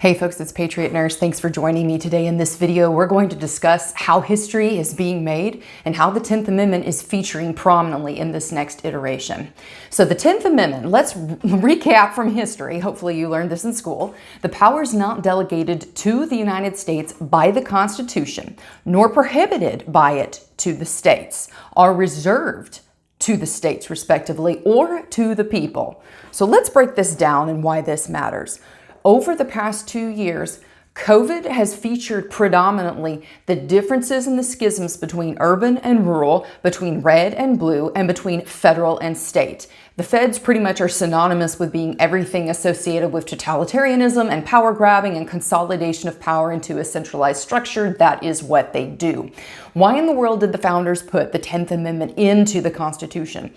Hey folks, it's Patriot Nurse. Thanks for joining me today. In this video, we're going to discuss how history is being made and how the 10th Amendment is featuring prominently in this next iteration. So the 10th Amendment, let's recap from history. Hopefully you learned this in school. The powers not delegated to the United States by the Constitution, nor prohibited by it to the states, are reserved to the states respectively or to the people. So let's break this down and why this matters. Over the past 2 years, COVID has featured predominantly the differences in the schisms between urban and rural, between red and blue, and between federal and state. The feds pretty much are synonymous with being everything associated with totalitarianism and power grabbing and consolidation of power into a centralized structure. That is what they do. Why in the world did the founders put the 10th Amendment into the Constitution?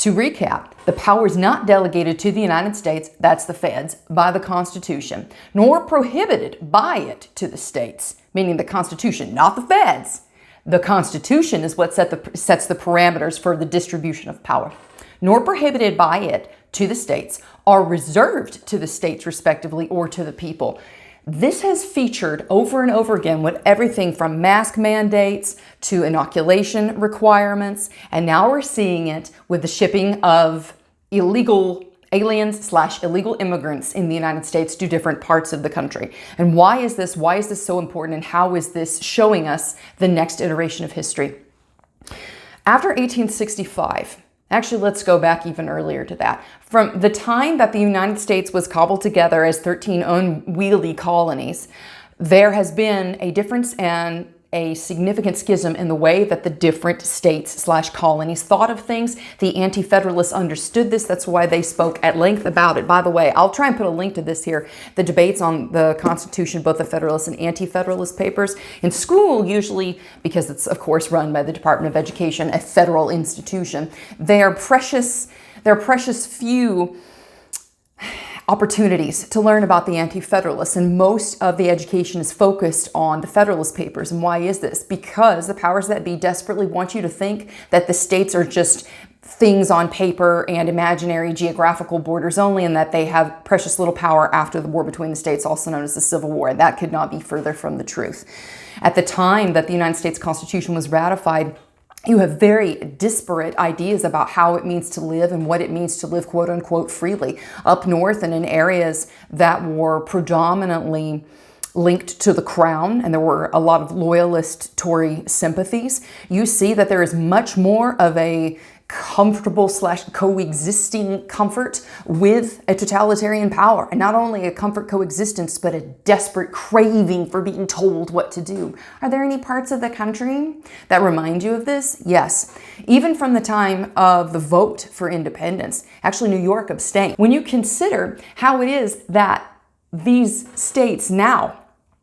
To recap, the powers not delegated to the United States, that's the feds, by the Constitution, nor prohibited by it to the states, meaning the Constitution, not the feds. The Constitution is what sets the parameters for the distribution of power, nor prohibited by it to the states, are reserved to the states respectively or to the people. This has featured over and over again with everything from mask mandates to inoculation requirements, and now we're seeing it with the shipping of illegal aliens / illegal immigrants in the United States to different parts of the country. And why is this? Why is this so important? And how is this showing us the next iteration of history? After 1865, actually, let's go back even earlier to that. From the time that the United States was cobbled together as 13 unwieldy colonies, there has been a difference and a significant schism in the way that the different states / colonies thought of things. The Anti-Federalists understood this. That's why they spoke at length about it. By the way, I'll try and put a link to this here. The debates on the Constitution, both the Federalist and Anti-Federalist papers. In school, usually, because it's of course run by the Department of Education, a federal institution, there are precious few opportunities to learn about the Anti-Federalists, and most of the education is focused on the Federalist papers. And why is this? Because the powers that be desperately want you to think that the states are just things on paper and imaginary geographical borders only, and that they have precious little power after the war between the states, also known as the Civil War. And that could not be further from the truth. At the time that the United States Constitution was ratified, you have very disparate ideas about how it means to live and what it means to live quote unquote freely. Up north and in areas that were predominantly linked to the crown, and there were a lot of loyalist Tory sympathies, you see that there is much more of a comfortable / coexisting comfort with a totalitarian power. And not only a comfort coexistence, but a desperate craving for being told what to do. Are there any parts of the country that remind you of this? Yes. Even from the time of the vote for independence, actually New York abstained. When you consider how it is that these states now,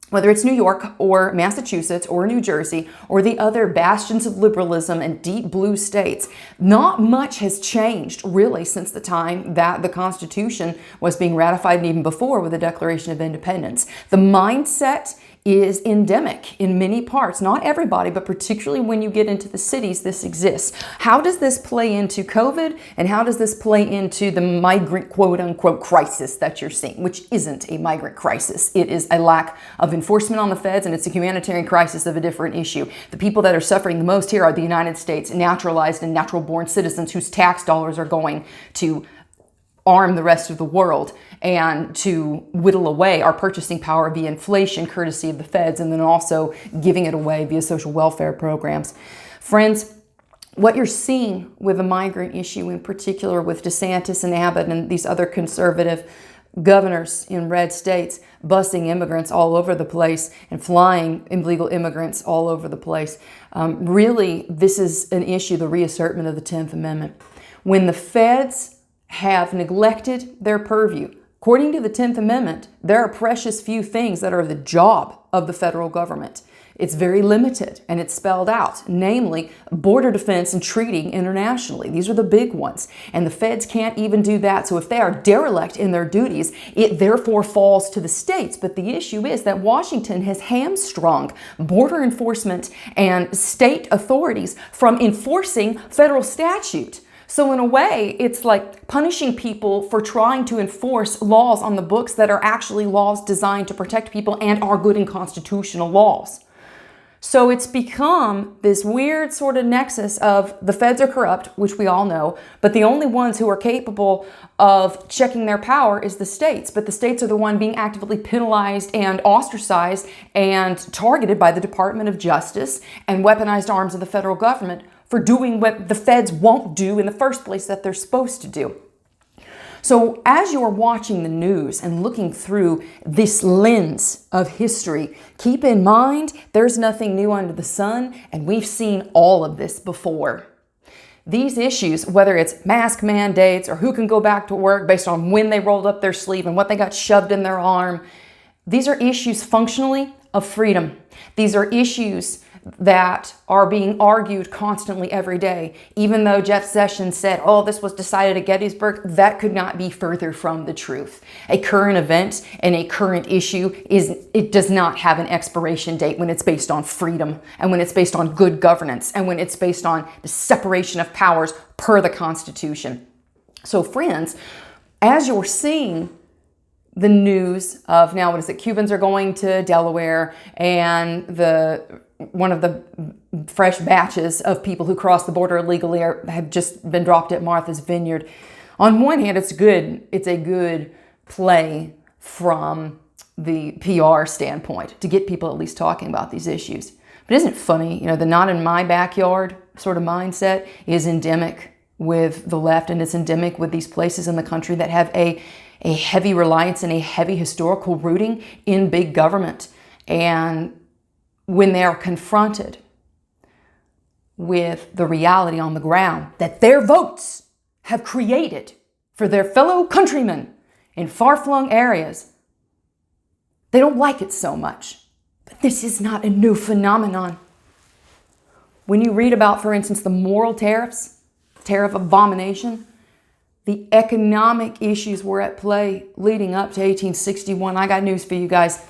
whether it's New York or Massachusetts or New Jersey or the other bastions of liberalism and deep blue states, not much has changed really since the time that the Constitution was being ratified, and even before with the Declaration of Independence. The mindset is endemic in many parts. Not everybody, but particularly when you get into the cities, this exists. How does this play into COVID, and how does this play into the migrant quote-unquote crisis that you're seeing, which isn't a migrant crisis. It is a lack of enforcement on the feds, and it's a humanitarian crisis of a different issue. The people that are suffering the most here are the United States naturalized and natural-born citizens whose tax dollars are going to arm the rest of the world and to whittle away our purchasing power via inflation, courtesy of the feds, and then also giving it away via social welfare programs. Friends, what you're seeing with the migrant issue, in particular with Desantis and Abbott and these other conservative governors in red states busing immigrants all over the place and flying illegal immigrants all over the place, really this is an issue, the reassertment of the 10th Amendment. When the feds have neglected their purview, according to the 10th Amendment, there are precious few things that are the job of the federal government. It's very limited, and it's spelled out, namely border defense and treating internationally. These are the big ones, and the feds can't even do that. So if they are derelict in their duties, it therefore falls to the states. But the issue is that Washington has hamstrung border enforcement and state authorities from enforcing federal statute. So in a way, it's like punishing people for trying to enforce laws on the books that are actually laws designed to protect people and are good and constitutional laws. So it's become this weird sort of nexus of the feds are corrupt, which we all know, but the only ones who are capable of checking their power is the states. But the states are the one being actively penalized and ostracized and targeted by the Department of Justice and weaponized arms of the federal government for doing what the feds won't do in the first place that they're supposed to do. So as you're watching the news and looking through this lens of history, keep in mind there's nothing new under the sun, and we've seen all of this before. These issues, whether it's mask mandates or who can go back to work based on when they rolled up their sleeve and what they got shoved in their arm, these are issues functionally of freedom. These are issues that are being argued constantly every day. Even though Jeff Sessions said, oh, this was decided at Gettysburg, that could not be further from the truth. A current event and a current issue does not have an expiration date when it's based on freedom and when it's based on good governance and when it's based on the separation of powers per the Constitution. So friends, as you're seeing the news of now, Cubans are going to Delaware, and one of the fresh batches of people who cross the border illegally have just been dropped at Martha's Vineyard. On one hand, it's good. It's a good play from the PR standpoint to get people at least talking about these issues. But isn't it funny? The not in my backyard sort of mindset is endemic with the left, and it's endemic with these places in the country that have a heavy reliance and a heavy historical rooting in big government. And when they are confronted with the reality on the ground that their votes have created for their fellow countrymen in far-flung areas, they don't like it so much. But this is not a new phenomenon. When you read about, for instance, the moral tariffs, tariff abomination, the economic issues were at play leading up to 1861. I got news for you guys.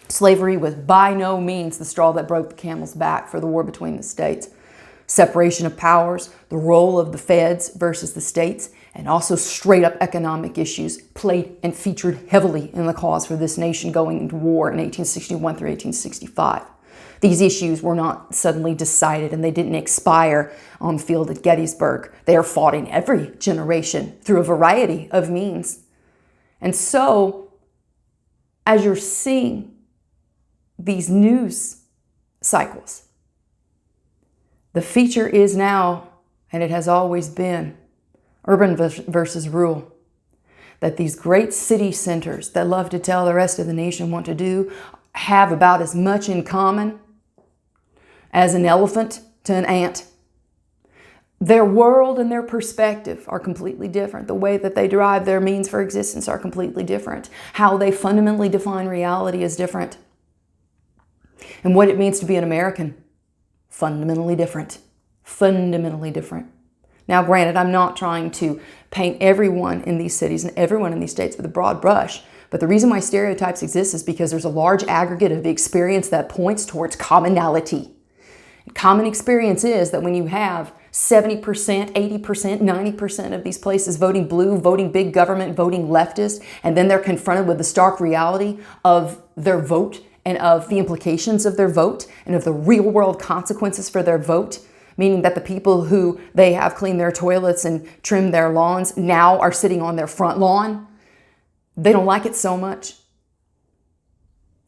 Slavery was by no means the straw that broke the camel's back for the war between the states. Separation of powers, the role of the feds versus the states, and also straight up economic issues played and featured heavily in the cause for this nation going into war in 1861 through 1865. These issues were not suddenly decided, and they didn't expire on the field at Gettysburg. They are fought in every generation through a variety of means. And so, as you're seeing these news cycles, the feature is now, and it has always been, urban versus rural. That these great city centers that love to tell the rest of the nation what to do have about as much in common as an elephant to an ant. Their world and their perspective are completely different. The way that they derive their means for existence are completely different. How they fundamentally define reality is different. And what it means to be an American, fundamentally different. Fundamentally different. Now, granted, I'm not trying to paint everyone in these cities and everyone in these states with a broad brush, but the reason why stereotypes exist is because there's a large aggregate of experience that points towards commonality. Common experience is that when you have 70%, 80%, 90% of these places voting blue, voting big government, voting leftist, and then they're confronted with the stark reality of their vote and of the implications of their vote and of the real world consequences for their vote, meaning that the people who they have cleaned their toilets and trimmed their lawns now are sitting on their front lawn. They don't like it so much.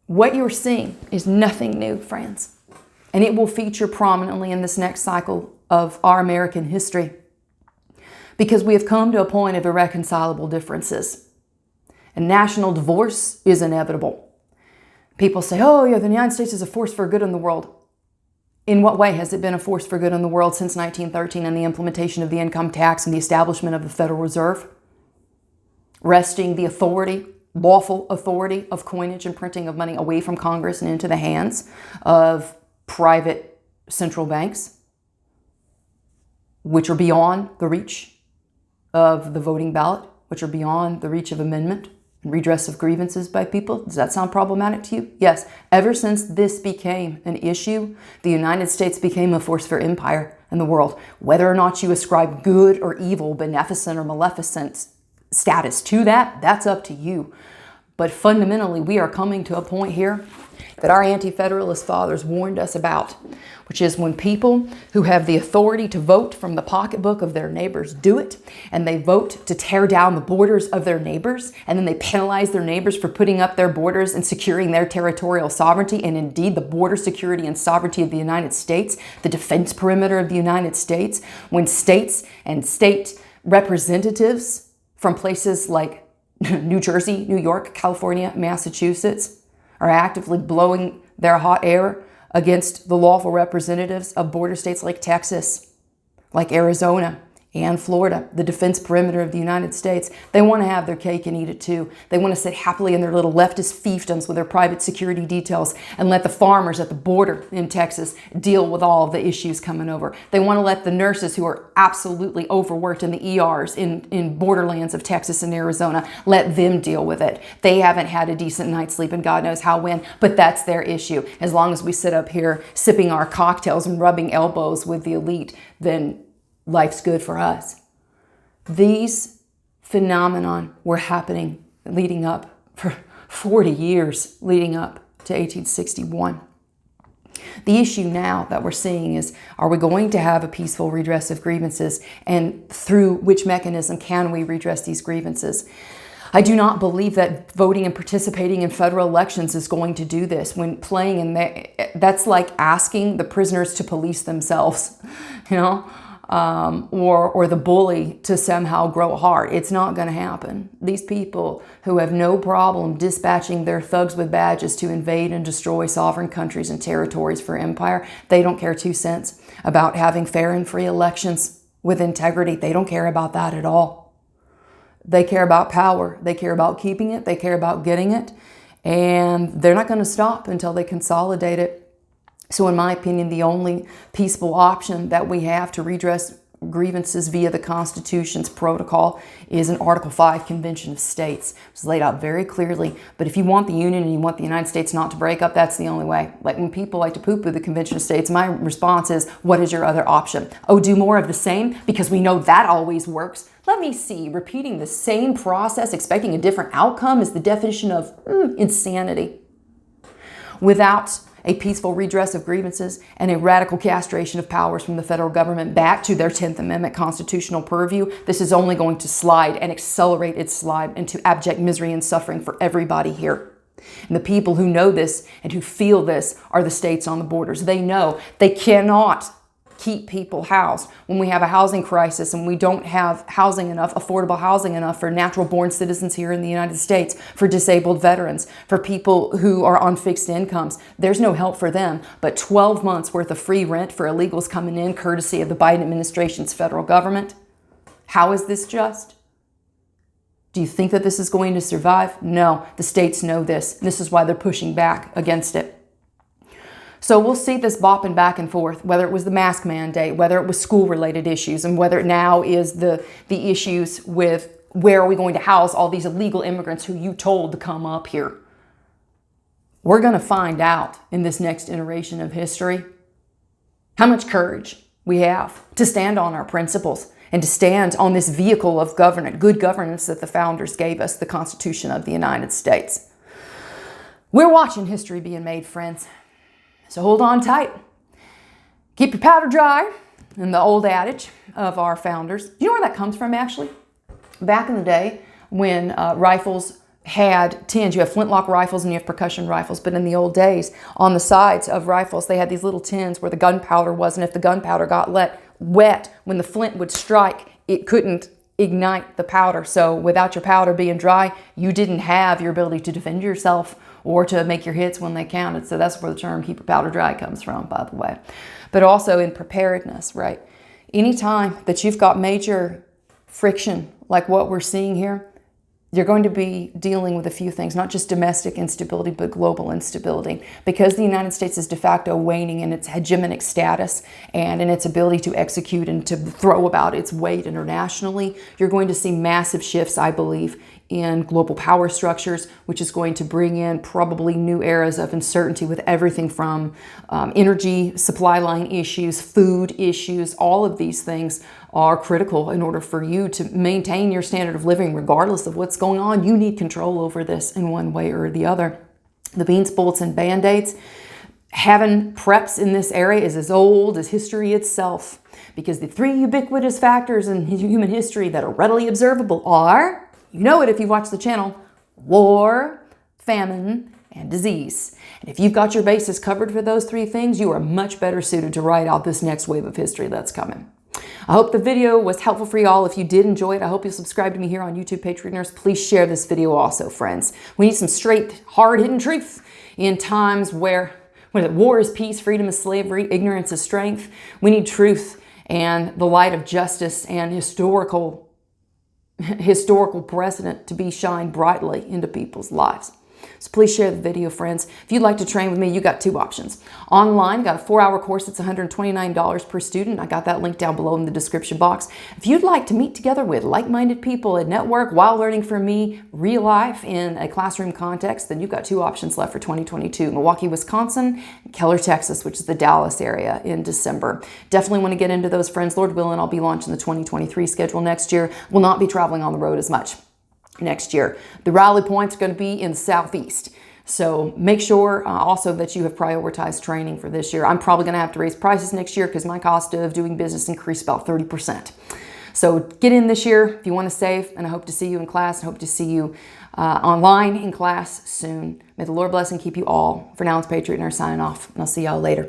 What you're seeing is nothing new, friends. And it will feature prominently in this next cycle of our American history, because we have come to a point of irreconcilable differences. And national divorce is inevitable. People say, oh, yeah, the United States is a force for good in the world. In what way has it been a force for good in the world since 1913 and the implementation of the income tax and the establishment of the Federal Reserve? Wresting the authority, lawful authority of coinage and printing of money away from Congress and into the hands of private central banks, which are beyond the reach of the voting ballot, which are beyond the reach of amendment and redress of grievances by people. Does that sound problematic to you? Yes. Ever since this became an issue, the United States became a force for empire, in the world. Whether or not you ascribe good or evil, beneficent or maleficent status to that, that's up to you. But fundamentally, we are coming to a point here that our anti-federalist fathers warned us about, which is when people who have the authority to vote from the pocketbook of their neighbors do it, and they vote to tear down the borders of their neighbors, and then they penalize their neighbors for putting up their borders and securing their territorial sovereignty, and indeed the border security and sovereignty of the United States, the defense perimeter of the United States, when states and state representatives from places like New Jersey, New York, California, Massachusetts are actively blowing their hot air against the lawful representatives of border states like Texas, like Arizona, and Florida, the defense perimeter of the United States. They want to have their cake and eat it too. They want to sit happily in their little leftist fiefdoms with their private security details and let the farmers at the border in Texas deal with all of the issues coming over. They want to let the nurses who are absolutely overworked in the ERs in borderlands of Texas and Arizona, let them deal with it. They haven't had a decent night's sleep and God knows how when, but that's their issue. As long as we sit up here sipping our cocktails and rubbing elbows with the elite, then life's good for us. These phenomenon were happening leading up for 40 years, leading up to 1861. The issue now that we're seeing is, are we going to have a peaceful redress of grievances, and through which mechanism can we redress these grievances? I do not believe that voting and participating in federal elections is going to do this. When playing in that's like asking the prisoners to police themselves, you know? Or the bully to somehow grow hard. It's not going to happen. These people who have no problem dispatching their thugs with badges to invade and destroy sovereign countries and territories for empire, they don't care 2 cents about having fair and free elections with integrity. They don't care about that at all. They care about power. They care about keeping it. They care about getting it. And they're not going to stop until they consolidate it. So in my opinion, the only peaceful option that we have to redress grievances via the Constitution's protocol is an Article 5 Convention of States. It's laid out very clearly. But if you want the Union and you want the United States not to break up, that's the only way. Like when people like to poo-poo the Convention of States, my response is, what is your other option? Oh, do more of the same? Because we know that always works. Let me see. Repeating the same process, expecting a different outcome is the definition of insanity. Without a peaceful redress of grievances and a radical castration of powers from the federal government back to their 10th Amendment constitutional purview, this is only going to slide and accelerate its slide into abject misery and suffering for everybody here. And the people who know this and who feel this are the states on the borders. They know they cannot keep people housed when we have a housing crisis and we don't have housing enough, affordable housing enough for natural born citizens here in the United States, for disabled veterans, for people who are on fixed incomes. There's no help for them, but 12 months worth of free rent for illegals coming in courtesy of the Biden administration's federal government. How is this just? Do you think that this is going to survive? No, the states know this. This is why they're pushing back against it. So we'll see this bopping back and forth, whether it was the mask mandate, whether it was school-related issues, and whether it now is the issues with where are we going to house all these illegal immigrants who you told to come up here. We're going to find out in this next iteration of history how much courage we have to stand on our principles and to stand on this vehicle of good governance that the founders gave us, the Constitution of the United States. We're watching history being made, friends. So hold on tight. Keep your powder dry, and the old adage of our founders. Do you know where that comes from, actually? Back in the day when rifles had tins, you have flintlock rifles and you have percussion rifles, but in the old days, on the sides of rifles, they had these little tins where the gunpowder was, and if the gunpowder got wet, when the flint would strike, it couldn't ignite the powder. So without your powder being dry, you didn't have your ability to defend yourself or to make your hits when they counted. So that's where the term keep your powder dry comes from, by the way. But also in preparedness, right? Anytime that you've got major friction like what we're seeing here, you're going to be dealing with a few things, not just domestic instability, but global instability. Because the United States is de facto waning in its hegemonic status and in its ability to execute and to throw about its weight internationally, you're going to see massive shifts, I believe, in global power structures, which is going to bring in probably new eras of uncertainty with everything from energy supply line issues, food issues. All of these things are critical in order for you to maintain your standard of living regardless of what's going on. You need control over this in one way or the other. The beans, bullets, and band-aids. Having preps in this area is as old as history itself, because the three ubiquitous factors in human history that are readily observable are, you know it if you've watched the channel, war, famine, and disease. And if you've got your bases covered for those three things, you are much better suited to ride out this next wave of history that's coming. I hope the video was helpful for you all. If you did enjoy it, I hope you'll subscribe to me here on YouTube, Patriot Nurse. Please share this video also, friends. We need some straight, hard-hitting truth in times where war is peace, freedom is slavery, ignorance is strength. We need truth and the light of justice and historical precedent to be shined brightly into people's lives. So please share the video, friends. If you'd like to train with me, you got two options. Online, got a 4-hour course. It's $129 per student. I got that link down below in the description box. If you'd like to meet together with like-minded people and network while learning from me real life in a classroom context, then you've got two options left for 2022. Milwaukee, Wisconsin, and Keller, Texas, which is the Dallas area in December. Definitely want to get into those, friends. Lord willing, I'll be launching the 2023 schedule next year. Will not be traveling on the road as much next year. The rally points are going to be in the Southeast. So make sure also that you have prioritized training for this year. I'm probably going to have to raise prices next year because my cost of doing business increased about 30%. So get in this year if you want to save, and I hope to see you in class. I hope to see you online in class soon. May the Lord bless and keep you all. For now, it's Patriot Nurse signing off, and I'll see y'all later.